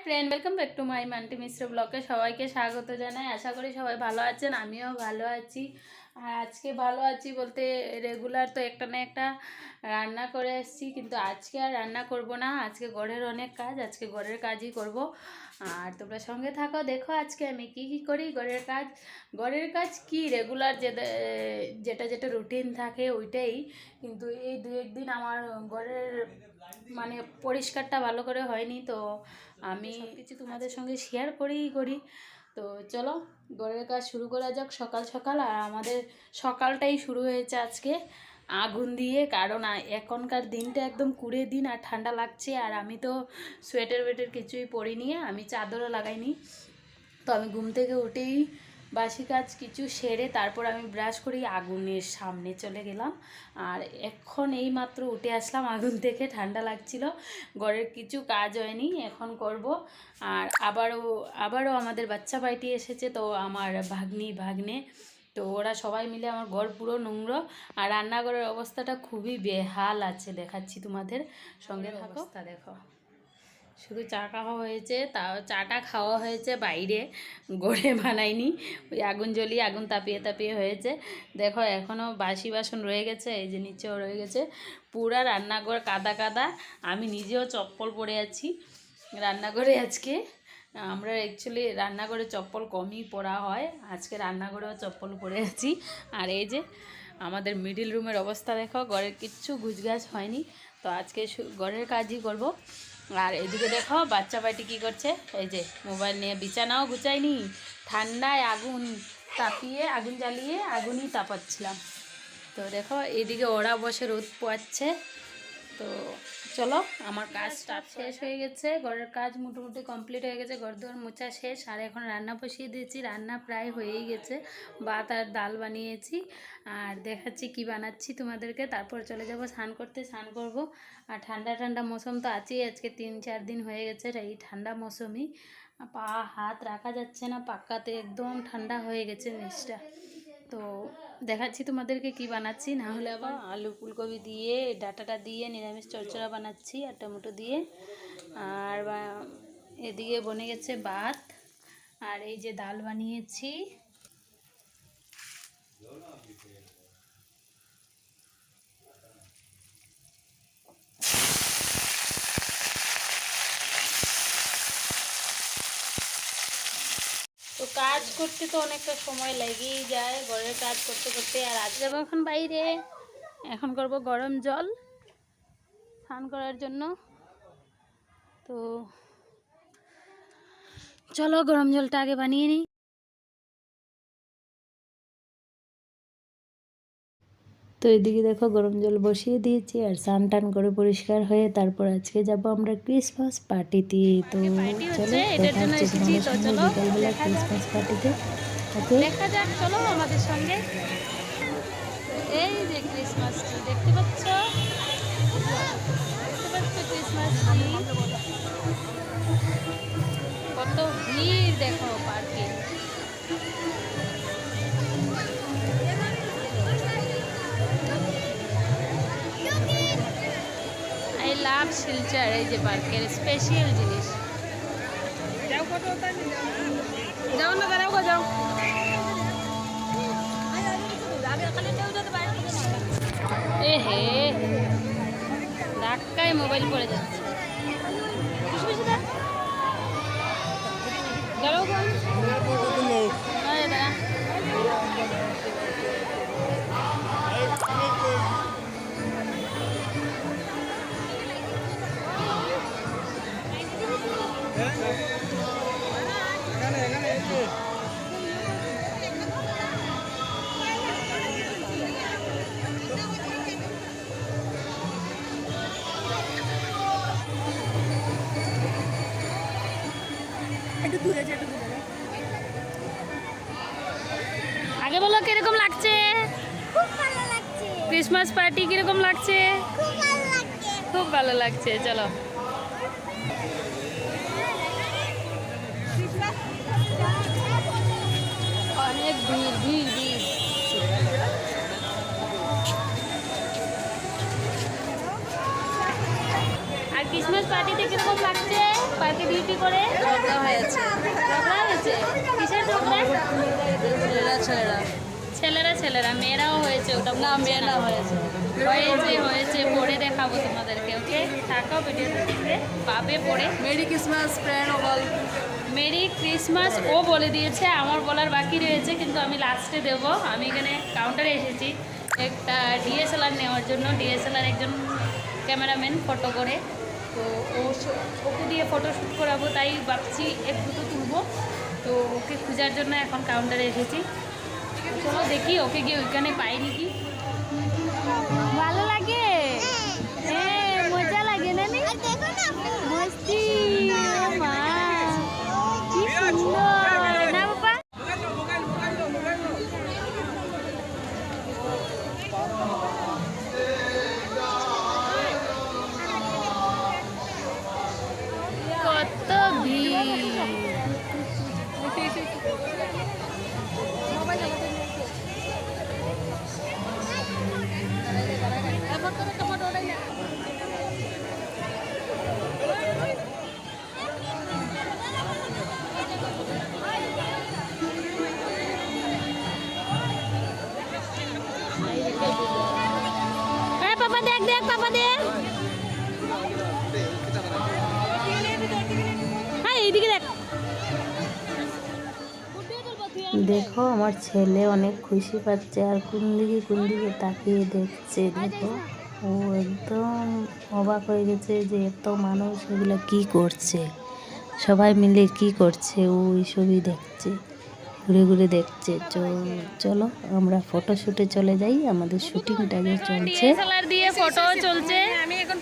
Friend, welcome back to my Manti Mishra ব্লগে সবাইকে স্বাগত জানাই। আশা করি সবাই ভালো আছেন, আমিও ভালো আছি। আর আজকে ভালো আছি বলতে রেগুলার তো একটা না একটা রান্না করে এসেছি, কিন্তু আজকে আর রান্না করব না। আজকে ঘরের অনেক কাজ, আজকে ঘরের কাজই করব। আর তোমরা সঙ্গে থাকো, দেখো আজকে আমি কি কি করি। ঘরের কাজ কি রেগুলার যেটা যেটা রুটিন থাকে ওইটাই, কিন্তু এই দু একদিন আমার ঘরের মানে পরিষ্কারটা ভালো করে হয়নি, তো আমি কিছু তোমাদের সঙ্গে শেয়ার করি। তো চলো ঘরের কাজ শুরু করা যাক সকাল সকাল। আর আমাদের সকালটাই শুরু হয়েছে আজকে আগুন দিয়ে, কারণ এখনকার দিনটা একদম কুড়ে দিন আর ঠান্ডা লাগছে। আর আমি তো সোয়েটার ওয়েটার কিছুই পরিনি, আমি চাদরও লাগাইনি। তো আমি ঘুম থেকে উঠেই বাসি কাজ কিছু সেরে তারপর আমি ব্রাশ করি, আগুনের সামনে চলে গেলাম। আর এখন এই মাত্র উঠে আসলাম আগুন থেকে, ঠান্ডা লাগছিল, ঘরের কিছু কাজ হয়নি, এখন করব। আর আবারও আমাদের বাচ্চা পাইটি এসেছে, তো আমার ভাগ্নে, তো ওরা সবাই মিলে আমার ঘর পুরো নোংরা। আর রান্নাঘরের অবস্থাটা খুবই বেহাল আছে, দেখাচ্ছি তোমাদের, সঙ্গে থাকো। অবস্থা দেখো, শুধু চা খাওয়া হয়েছে, তাও চাটা খাওয়া হয়েছে বাইরে, গড়ে বানাইনি, ওই আগুন জ্বলিয়ে আগুন তাপিয়ে হয়েছে। দেখো এখনও বাসি বাসন রয়ে গেছে, এই যে নিচেও রয়ে গেছে, পুরা রান্নাঘর কাদা কাদা। আমি নিজেও চপ্পল পরে আছি রান্নাঘরে। আজকে আমরা অ্যাকচুয়ালি রান্নাঘরে চপ্পল কমই পরা হয়, আজকে রান্নাঘরেও চপ্পল পরে আছি। আর এই যে আমাদের মিডিল রুমের অবস্থা দেখো, ঘরের কিচ্ছু গুছগাছ হয়নি, তো আজকে ঘরের কাজই করব। আর এদিকে দেখো বাচ্চা বাটি কী করছে, এই যে মোবাইল নিয়ে, বিছানাও গুছাইনি, ঠান্ডায় আগুন জ্বালিয়ে আগুনই তাপাচ্ছিলাম। তো দেখো এইদিকে ওরা বসে রোদ পোয়াচ্ছে। তো চলো, আমার কাজ স্টার্ট শেষ হয়ে গেছে, ঘরের কাজ মোটামুটি কমপ্লিট হয়ে গেছে, ঘর দুয়ার মোছা শেষ। আর এখন রান্না বসিয়ে দিয়েছি, রান্না প্রায় হয়েই গেছে, ভাত আর ডাল বানিয়েছি। আর দেখাচ্ছি কি বানাচ্ছি তোমাদেরকে, তারপর চলে যাব স্নান করতে, স্নান করব। আর ঠান্ডা মৌসুম তো আছেই, আজকে 3-4 দিন হয়ে গেছে এই ঠান্ডা মৌসুমই, পা হাত রাখা যাচ্ছে না, পাক্কাতে একদম ঠান্ডা হয়ে গেছে নিচটা। তো দেখাচ্ছি তোমাদেরকে কি বানাচ্ছি, না হলে আবার আলু ফুলকপি দিয়ে ডাটাটা দিয়ে নিরামিষ চচ্চড়া বানাচ্ছি আর টমেটো দিয়ে। আর এদিকে বনে গেছে ভাত, আর এই যে ডাল বানিয়েছি। তো কাজ করতে তো অনেকটা সময় লেগেই যায়, ঘরের কাজ করতে করতে। আর আজ যাবো এখন বাইরে, এখন করব গরম জল স্নান করার জন্য। তো চলো গরম জলটা আগে বানিয়ে নিই। তো এদিকে দেখো গরম জল বসিয়ে দিয়েছি, আর স্নান টান করে পরিষ্কার হয়ে তারপর আজকে যাব আমরা ক্রিসমাস পার্টিতে। তো চলো দেখা হচ্ছে তোমাদের সঙ্গে বিকালবেলা ক্রিসমাস পার্টিতে। ওকে, দেখা যাক, চলো আমাদের সঙ্গে। এই যে ক্রিসমাস ট্রি দেখতে পাচ্ছ, ক্রিসমাস ট্রি, কত ভিড় দেখো পার্কে। আই লাভ শিলচর, এই যে পার্কের স্পেশাল জিনিস। যাও না, দাঁড়াও, যাও। এ হে, ধাক্কায় মোবাইল পড়ে যাচ্ছে। দাঁড়াও, দাঁড়া। আগে বলো কিরকম লাগছে, ক্রিসমাস পার্টি কিরকম লাগছে? খুব ভালো লাগছে। চলো, অনেক ভিড়। আর ক্রিসমাস পার্টিতে কিরকম লাগছে? পার্কে ডিউটি করে? ঝগড়া হয়েছে। ঝগড়া হয়েছে? কিসের ঝগড়া? ছেলেরা ছেলেরা মেয়েরাও হয়েছে? ওটা না, মেয়েরা হয়েছে। হয়েছে পড়ে দেখাবো তোমাদেরকে। ওকে থাকো, ভিডিও দেখতে পাবে পড়ে। Merry Christmas friend all. Merry Christmas ও বলে দিয়েছে, আমার বলার বাকি রয়েছে, কিন্তু আমি লাস্টে দেবো। আমি এখানে কাউন্টারে এসেছি একটা ডিএসএলআর নেওয়ার জন্য। ডিএসএলআর একজন ক্যামেরাম্যান ফটো করে, তো ওকে দিয়ে ফটোশ্যুট করাবো, তাই ভাবছি এক দুটো তুলবো। তো ওকে খোঁজার জন্য এখন কাউন্টারে এসেছি। চলো দেখি ওকে গিয়ে ওইখানে পাই নাকি। ভালো লাগে, হ্যাঁ মজা লাগে না? মস্তি, ও মা কি সুন্দর না বাবা। কত ভিড়! হ্যাঁ পাপা দেখ পাপা দেখ, হ্যাঁ এইদিকে দেখ। দেখো আমার ছেলে অনেক খুশি পাচ্ছে আর কোন দিকে তাকিয়ে দেখছে। দেখো ও একদম অবাক হয়ে গেছে যে এত মানুষ এগুলো কি করছে, সবাই মিলে কি করছে, ও এইসবই দেখছে, ঘুরে দেখছে। চলো আমরা ফটোশুটে চলে যাই, আমাদের শুটিংটা যে চলছে। ডিএসএলআর দিয়ে ফটো চলছে, আমি এখন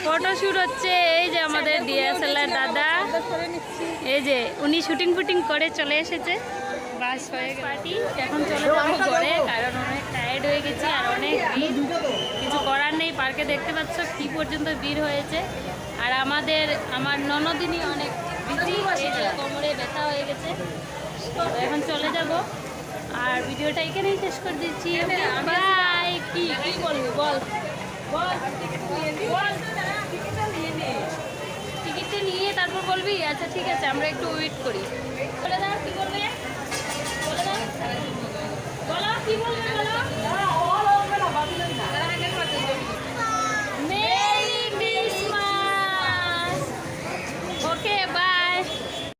ফটোশুট হচ্ছে। এই যে আমাদের ডিএসএলআর দাদা, এই যে উনি শুটিং করে চলে এসেছে। বাস হয়ে পার্টি, এখন চলে যাবো ঘরে, কারণ অনেক টায়ার্ড হয়ে গেছি আর অনেক ভিড়। কিছু করার নেই, পার্কে দেখতে পাচ্ছ কি পর্যন্ত ভিড় হয়েছে। আর আমার ননদিনী অনেক বিজি, এই যে কোমরে ব্যথা হয়ে গেছে। তো এখন চলে যাব, আর ভিডিওটা এখানেই শেষ করে দিচ্ছি। বাই। কি বলবি বল, টিকিটটা নিয়ে তারপর বলবি? আচ্ছা ঠিক আছে, আমরা একটু ওয়েট করি। বলে দাও কি বলবে, বলো কি বলবে।